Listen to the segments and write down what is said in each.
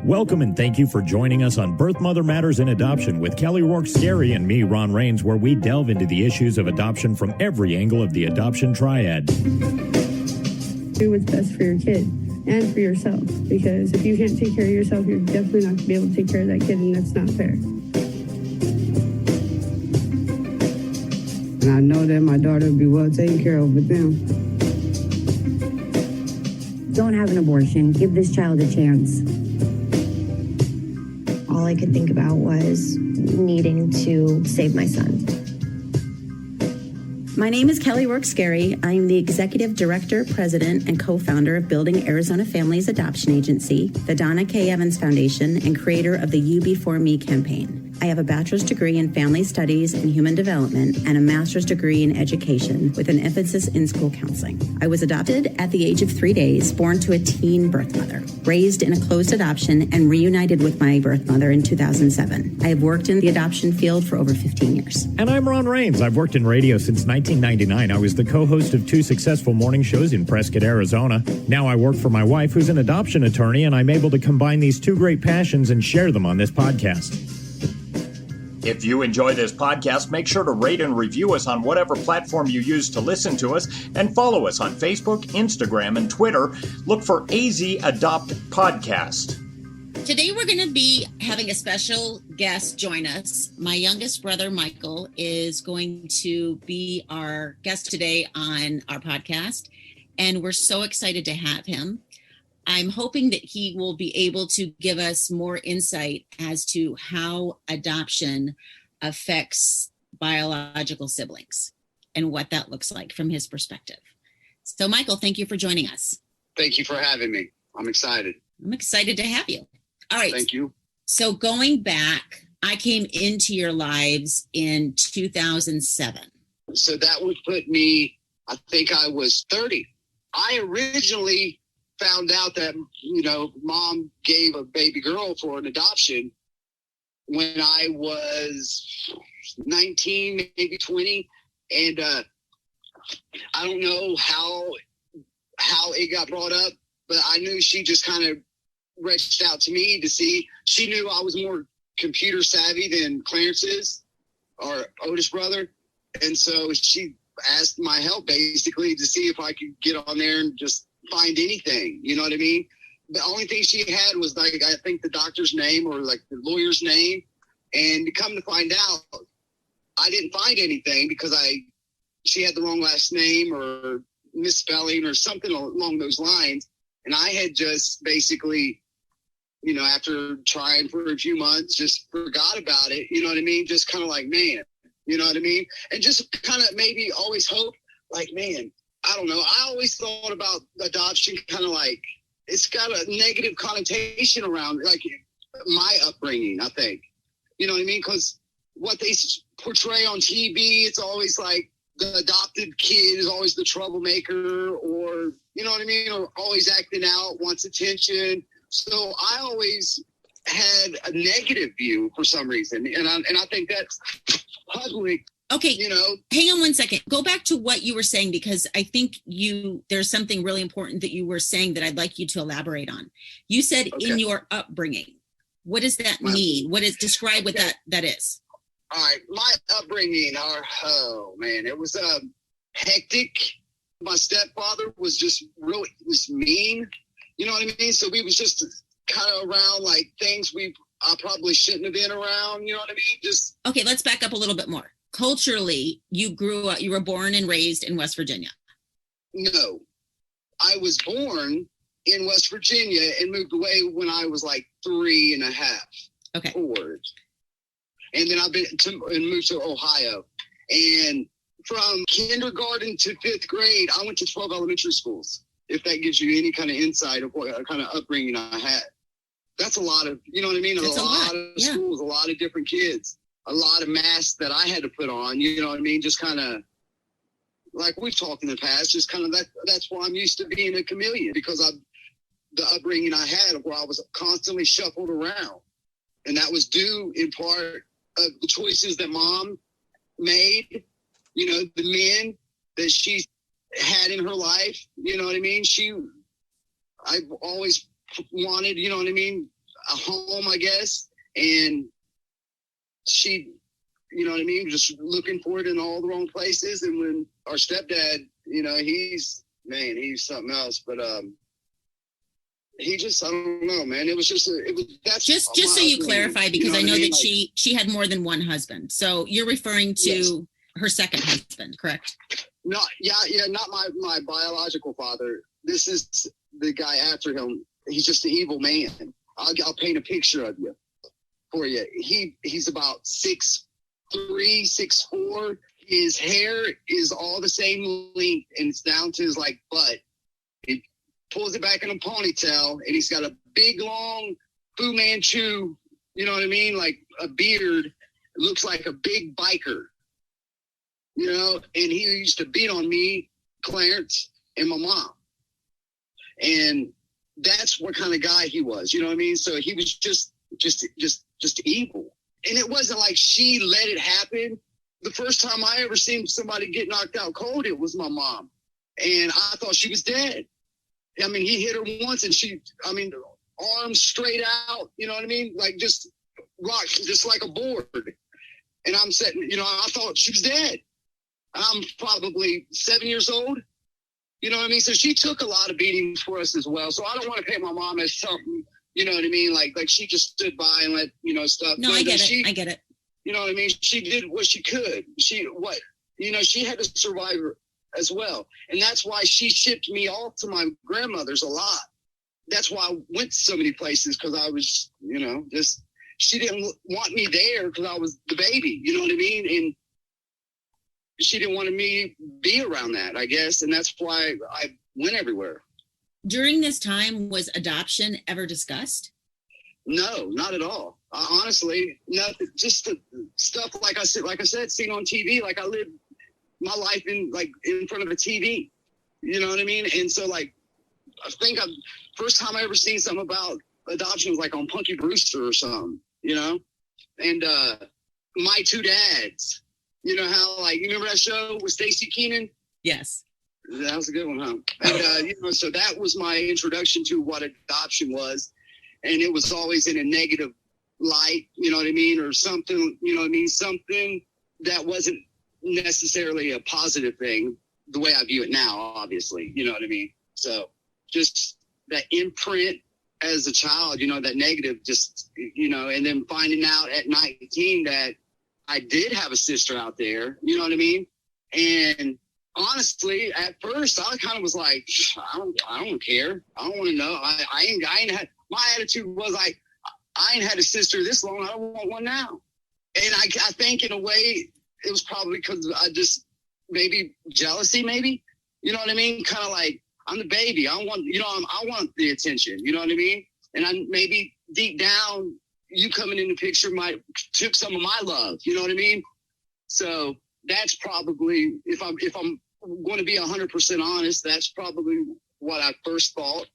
Welcome and thank you for joining us on Birth Mother Matters in Adoption with Kelly Rourke-Scarry and me, Ron Rains, where we delve into the issues of adoption from every angle of the adoption triad. Do what's best for your kid and for yourself, because if you can't take care of yourself, you're definitely not going to be able to take care of that kid, and that's not fair. And I know that my daughter will be well taken care of with them. Don't have an abortion. Give this child a chance. All I could think about was needing to save my son. My name is Kelly Rourke-Scarry. I'm the Executive Director, President, and co-founder of Building Arizona Families Adoption Agency, the Donna K. Evans Foundation, and creator of the You Before Me campaign. I have a bachelor's degree in family studies and human development and a master's degree in education with an emphasis in school counseling. I was adopted at the age of 3 days, born to a teen birth mother, raised in a closed adoption, and reunited with my birth mother in 2007. I have worked in the adoption field for over 15 years. And I'm Ron Rains. I've worked in radio since 1999. I was the co-host of 2 successful morning shows in Prescott, Arizona. Now I work for my wife, who's an adoption attorney, and I'm able to combine these 2 great passions and share them on this podcast. If you enjoy this podcast, make sure to rate and review us on whatever platform you use to listen to us, and follow us on Facebook, Instagram, and Twitter. Look for AZ Adopt Podcast. Today we're going to be having a special guest join us. My youngest brother, Michael, is going to be our guest today on our podcast, and we're so excited to have him. I'm hoping that he will be able to give us more insight as to how adoption affects biological siblings and what that looks like from his perspective. So, Michael, thank you for joining us. Thank you for having me. I'm excited. I'm excited to have you. All right. Thank you. So going back, I came into your lives in 2007. So that would put me, I think I was 30. I originally found out that, mom gave a baby girl for an adoption when I was 19, maybe 20. And I don't know how it got brought up, but I knew she just kind of reached out to me to see. She knew I was more computer savvy than Clarence is, our oldest brother. And so she asked my help basically to see if I could get on there and just find anything, you know what I mean? The only thing she had was I think the doctor's name or the lawyer's name. And to come to find out, I didn't find anything because she had the wrong last name or misspelling or something along those lines. And I had just basically, after trying for a few months, just forgot about it. You know what I mean? Just kind of man, you know what I mean? And just kind of maybe always hope man, I don't know. I always thought about adoption kind of it's got a negative connotation around my upbringing, I think. You know what I mean? Because what they portray on TV, it's always the adopted kid is always the troublemaker or, you know what I mean? Or always acting out, wants attention. So I always had a negative view for some reason. And I think that's public. Okay, hang on one second. Go back to what you were saying, because I think there's something really important that you were saying that I'd like you to elaborate on. You said in your upbringing. What does that mean? Describe what that is? All right, my upbringing, it was hectic. My stepfather was just was mean. You know what I mean? So we was just kind of around things I probably shouldn't have been around. You know what I mean? Okay, let's back up a little bit more. Culturally, you were born and raised in West Virginia. No, I was born in West Virginia and moved away when I was 3.5. Okay. 4. And then moved to Ohio. And from kindergarten to 5th grade, I went to 12 elementary schools. If that gives you any kind of insight of what kind of upbringing I had. That's a lot of, you know what I mean? That's a lot of schools, a lot of different kids. A lot of masks that I had to put on, you know what I mean? Just kind of, we've talked in the past, just kind of that's why I'm used to being a chameleon, because of the upbringing I had where I was constantly shuffled around. And that was due in part of the choices that mom made, the men that she had in her life, you know what I mean? I've always wanted, you know what I mean? a home, I guess. And she, you know what I mean, just looking for it in all the wrong places. And when our stepdad, you know, he's something else. But he just, I don't know, man. It was just, that's just so you clarify, because I know I mean? that she had more than one husband. So you're referring to her second husband, correct? Not my biological father. This is the guy after him. He's just an evil man. I'll paint a picture of you for you. He's about 6'3", 6'4". His hair is all the same length, and it's down to his like butt. He pulls it back in a ponytail, and he's got a big long Fu Manchu. You know what I mean? Like a beard. It looks like a big biker. You know, and he used to beat on me, Clarence, and my mom. And that's what kind of guy he was. You know what I mean? So he was just evil. And it wasn't like she let it happen. The first time I ever seen somebody get knocked out cold, it was my mom. And I thought she was dead. I mean, he hit her once and arms straight out, you know what I mean? Like just rocked, just like a board. And I'm sitting, you know, I thought she was dead. I'm probably 7 years old. You know what I mean? So she took a lot of beatings for us as well. So I don't want to paint my mom as something, you know what I mean? Like she just stood by and let, you know, stuff. No, I get it. You know what I mean? She did what she could. She had to survive as well. And that's why she shipped me off to my grandmother's a lot. That's why I went to so many places, because I was, you know, just, she didn't want me there because I was the baby, you know what I mean? And she didn't want me to be around that, I guess. And that's why I went everywhere. During this time, was adoption ever discussed? No, not at all. Honestly, nothing. Just the stuff, like I said, seen on TV. Like I lived my life in front of a TV. You know what I mean? And so like, I think first time I ever seen something about adoption was like on Punky Brewster or something, you know? And My Two Dads. You know how, like, you remember that show with Stacey Keenan? Yes. That was a good one, huh? And, you know, so that was my introduction to what adoption was. And it was always in a negative light, you know what I mean? Or something, you know what I mean? Something that wasn't necessarily a positive thing, the way I view it now, obviously, you know what I mean? So just that imprint as a child, you know, that negative, just, you know, and then finding out at 19 that I did have a sister out there, you know what I mean? And honestly, at first, I kind of was like, I don't care. I don't want to know. I ain't had, my attitude was like, I ain't had a sister this long. I don't want one now. And I think in a way, it was probably because I just, maybe jealousy, maybe, you know what I mean? Kind of like, I'm the baby. I want the attention, you know what I mean? And I maybe deep down, you coming in the picture took some of my love, you know what I mean? So that's probably, if I'm going to be 100% honest, that's probably what I first thought.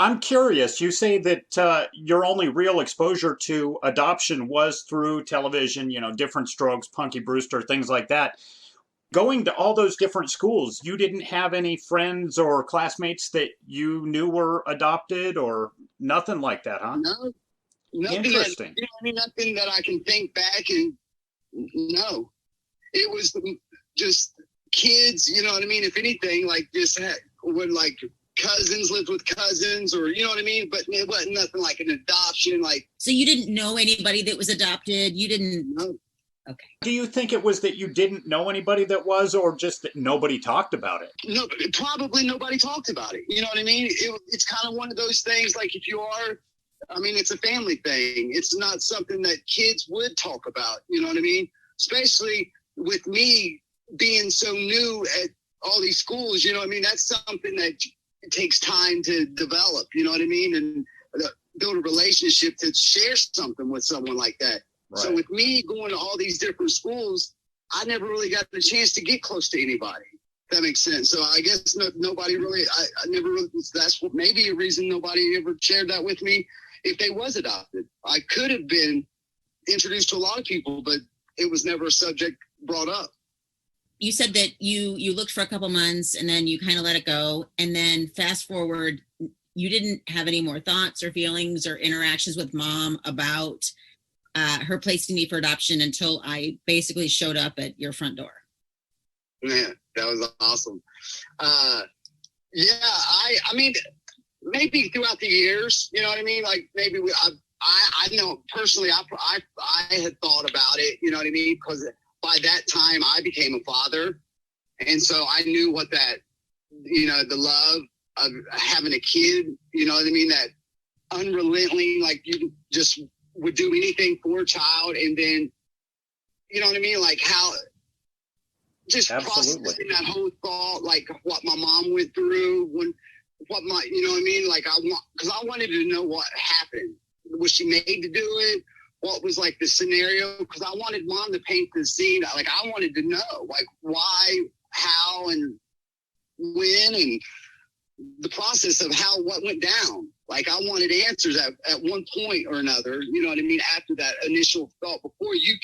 I'm curious, you say that your only real exposure to adoption was through television, you know, Different Strokes, Punky Brewster, things like that. Going to all those different schools, you didn't have any friends or classmates that you knew were adopted or nothing like that, huh? No. Nothing. Interesting. You know what I mean? Nothing that I can think back and no. It was just kids, you know what I mean? If anything, like this when like cousins lived with cousins, or you know what I mean? But it wasn't nothing like an adoption. Like, so you didn't know anybody that was adopted? You didn't? No. Okay. Do you think it was that you didn't know anybody that was, or just that nobody talked about it? No, probably nobody talked about it. You know what I mean? It's kind of one of those things, like if you are, I mean, it's a family thing. It's not something that kids would talk about. You know what I mean? Especially with me being so new at all these schools, you know what I mean? That's something that it takes time to develop, you know what I mean? And build a relationship to share something with someone like that. Right. So with me going to all these different schools, I never really got the chance to get close to anybody. If that makes sense. So I guess nobody really, I never really, that's maybe a reason nobody ever shared that with me. If they was adopted, I could have been introduced to a lot of people, but it was never a subject brought up. You said that you looked for a couple months and then you kind of let it go. And then fast forward, you didn't have any more thoughts or feelings or interactions with mom about her placing me for adoption until I basically showed up at your front door. Man, that was awesome. Yeah, I mean, maybe throughout the years, you know what I mean? Like maybe I know personally, I had thought about it, you know what I mean? Because by that time I became a father. And so I knew what that, you know, the love of having a kid, you know what I mean? That unrelenting, like you just would do anything for a child. And then, you know what I mean? Like how just processing that whole thought, like what my mom went through you know what I mean? Like because I wanted to know what happened. Was she made to do it? What was like the scenario? Because I wanted mom to paint the scene. Like I wanted to know like why, how, and when, and the process of what went down. Like I wanted answers at one point or another, you know what I mean? After that initial thought, before you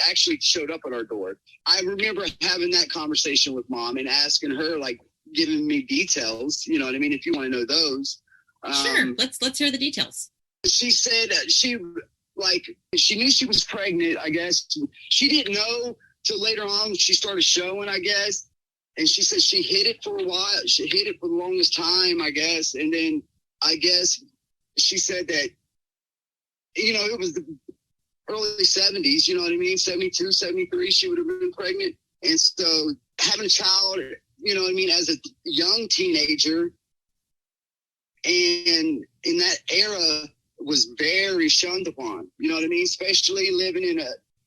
actually showed up at our door. I remember having that conversation with mom and asking her, like giving me details, you know what I mean? If you want to know those. Sure. Let's hear the details. She said she knew she was pregnant, I guess. She didn't know till later on. She started showing, I guess. And she said she hid it for a while. She hid it for the longest time, I guess. And then I guess she said that, you know, it was the early 70s, you know what I mean? 72, 73, she would have been pregnant. And so having a child, you know what I mean, as a young teenager, and in that era was very shunned upon, you know what I mean? Especially living in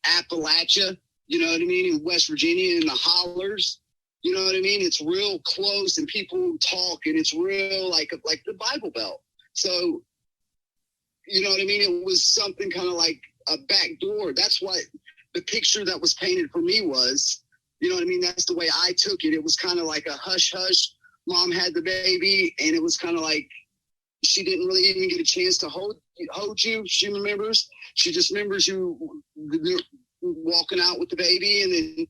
Appalachia, you know what I mean? In West Virginia, in the hollers. You know what I mean? It's real close and people talk and it's real like the Bible Belt. So, you know what I mean? It was something kind of like a back door. That's what the picture that was painted for me was. You know what I mean? That's the way I took it. It was kind of like a hush hush. Mom had the baby and it was kind of like she didn't really even get a chance to hold you. She remembers. She just remembers you walking out with the baby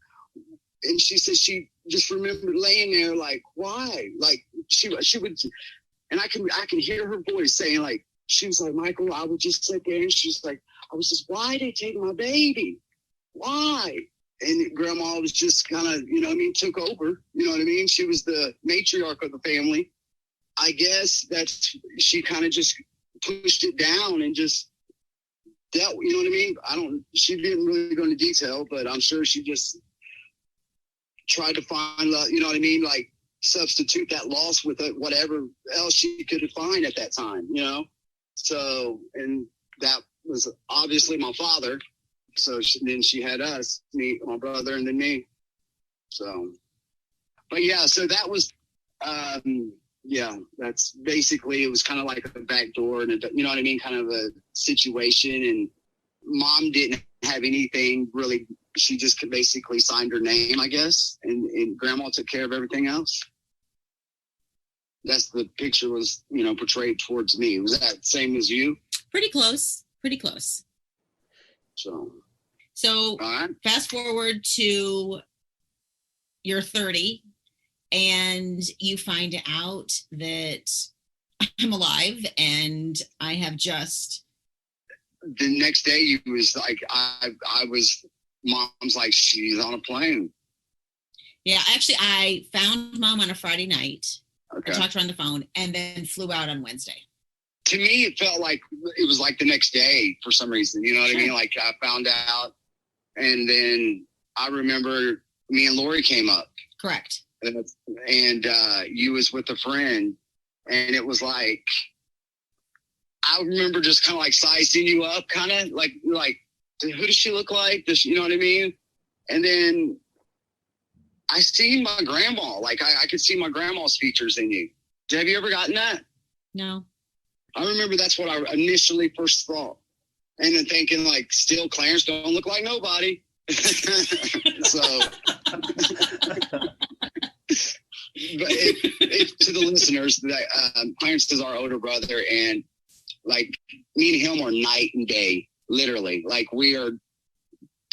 and she said she just remembered laying there like, why? Like she would, and I can hear her voice saying like, she was like, Michael, I would just sit there and she's like, I was just, why they take my baby? Why? And grandma was just kind of, you know what I mean, took over, you know what I mean? She was the matriarch of the family. I guess she kind of just pushed it down and just dealt, you know what I mean? She didn't really go into detail, but I'm sure she just tried to find, you know what I mean? Like substitute that loss with whatever else she could find at that time, you know? So, and that was obviously my father. So then she had us, me, my brother, and then me. So, but yeah, so that was, yeah, that's basically, it was kind of like a back door and you know what I mean? Kind of a situation. And mom didn't have anything really. She just basically signed her name, I guess. And grandma took care of everything else. That's the picture was, you know, portrayed towards me. Was that same as you? Pretty close. So right. Fast forward to you're 30 and you find out that I'm alive and I have just. The next day you was like, mom's like, she's on a plane. Yeah, actually I found mom on a Friday night. Okay. I talked to her on the phone and then flew out on Wednesday. To me, it felt like it was like the next day for some reason. You know what I mean? Like I found out, and then I remember me and Lori came up. Correct. And you was with a friend, and it was like I remember just kind of like sizing you up, kind of like who does she look like? You know what I mean? And then I seen my grandma. Like I could see my grandma's features in you. Have you ever gotten that? No. I remember that's what I initially first thought. And then thinking like, still Clarence don't look like nobody. So, but if to the listeners, that Clarence is our older brother, and like me and him are night and day, literally. Like we are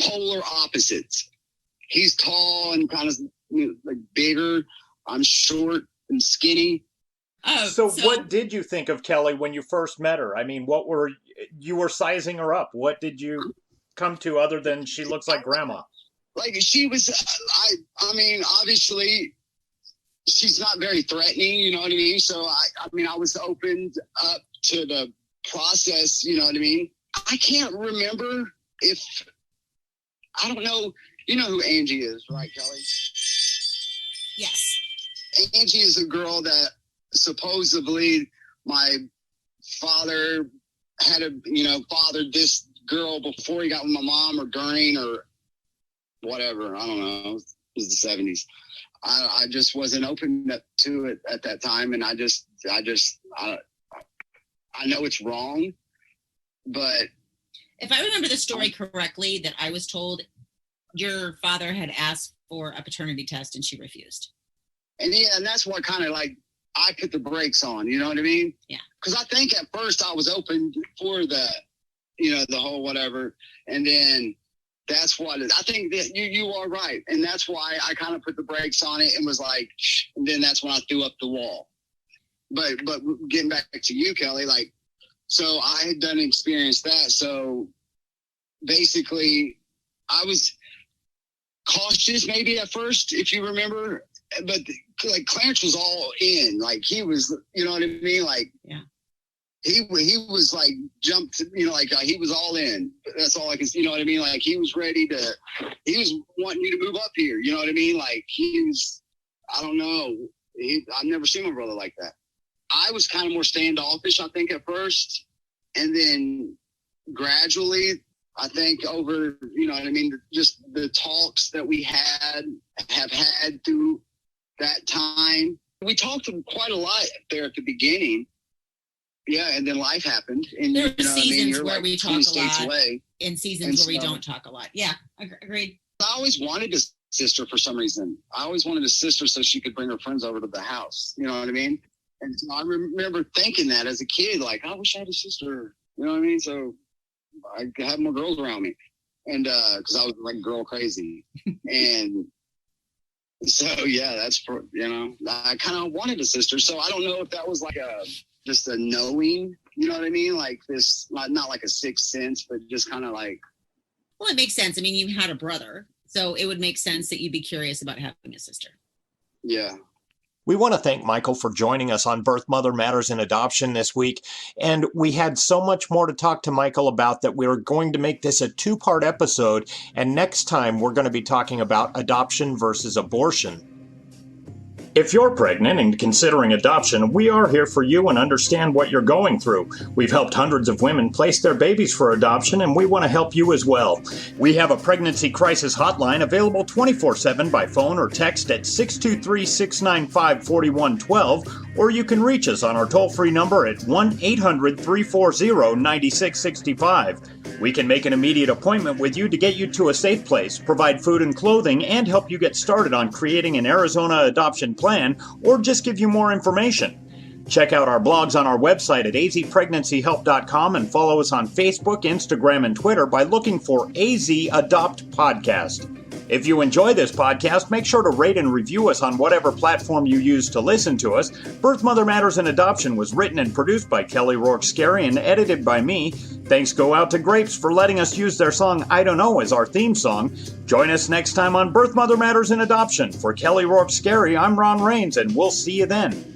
polar opposites. He's tall and kind of like bigger. I'm short and skinny. So what did you think of Kelly when you first met her? I mean, you were sizing her up. What did you come to other than she looks like grandma? Like she was, I mean, obviously she's not very threatening, you know what I mean? So I was opened up to the process, you know what I mean? I can't remember I don't know, you know who Angie is, right, Kelly? Yes. Angie is a girl that supposedly my father had fathered this girl before he got with my mom or during or whatever. I don't know. It was the 70s. I just wasn't open to it at that time. And I know it's wrong, but. If I remember the story correctly, that I was told your father had asked for a paternity test and she refused. And that's what kind of like I put the brakes on, you know what I mean? Yeah. Because I think at first I was open for the whole whatever. And then that's what I think that you are right. And that's why I kind of put the brakes on it and was like, and then that's when I threw up the wall. But getting back to you, Kelly, like, so I had done experience that. So basically I was cautious maybe at first, if you remember, but like Clarence was all in, like he was, you know what I mean? Like, yeah, he was like jumped, like he was all in. That's all I can, you know what I mean? Like he was he was wanting you to move up here. You know what I mean? Like he was, I don't know. I've never seen my brother like that. I was kind of more standoffish, I think, at first. And then gradually, I think over, you know what I mean, just the talks that we have had through that time. We talked quite a lot there at the beginning. Yeah, and then life happened. And there are seasons where like we talk a lot away. And seasons where we don't talk a lot. Yeah, agreed. I always wanted a sister for some reason. I always wanted a sister so she could bring her friends over to the house. You know what I mean? And so I remember thinking that as a kid, like, I wish I had a sister. You know what I mean? So I could have more girls around me. And because I was like girl crazy. And so, yeah, that's, I kind of wanted a sister. So I don't know if that was like just a knowing, you know what I mean? Like this, not like a sixth sense, but just kind of like. Well, it makes sense. I mean, you had a brother, so it would make sense that you'd be curious about having a sister. Yeah. We want to thank Michael for joining us on Birth Mother Matters in Adoption this week. And we had so much more to talk to Michael about that we were going to make this a 2-part episode. And next time, we're going to be talking about adoption versus abortion. If you're pregnant and considering adoption, we are here for you and understand what you're going through. We've helped hundreds of women place their babies for adoption, and we want to help you as well. We have a pregnancy crisis hotline available 24/7 by phone or text at 623-695-4112, or you can reach us on our toll-free number at 1-800-340-9665. We can make an immediate appointment with you to get you to a safe place, provide food and clothing, and help you get started on creating an Arizona adoption plan, or just give you more information. Check out our blogs on our website at azpregnancyhelp.com and follow us on Facebook, Instagram, and Twitter by looking for AZ Adopt Podcast. If you enjoy this podcast, make sure to rate and review us on whatever platform you use to listen to us. Birth Mother Matters in Adoption was written and produced by Kelly Rourke-Scarry and edited by me. Thanks go out to Grapes for letting us use their song I Don't Know as our theme song. Join us next time on Birth Mother Matters in Adoption. For Kelly Rourke-Scarry, I'm Ron Rains, and we'll see you then.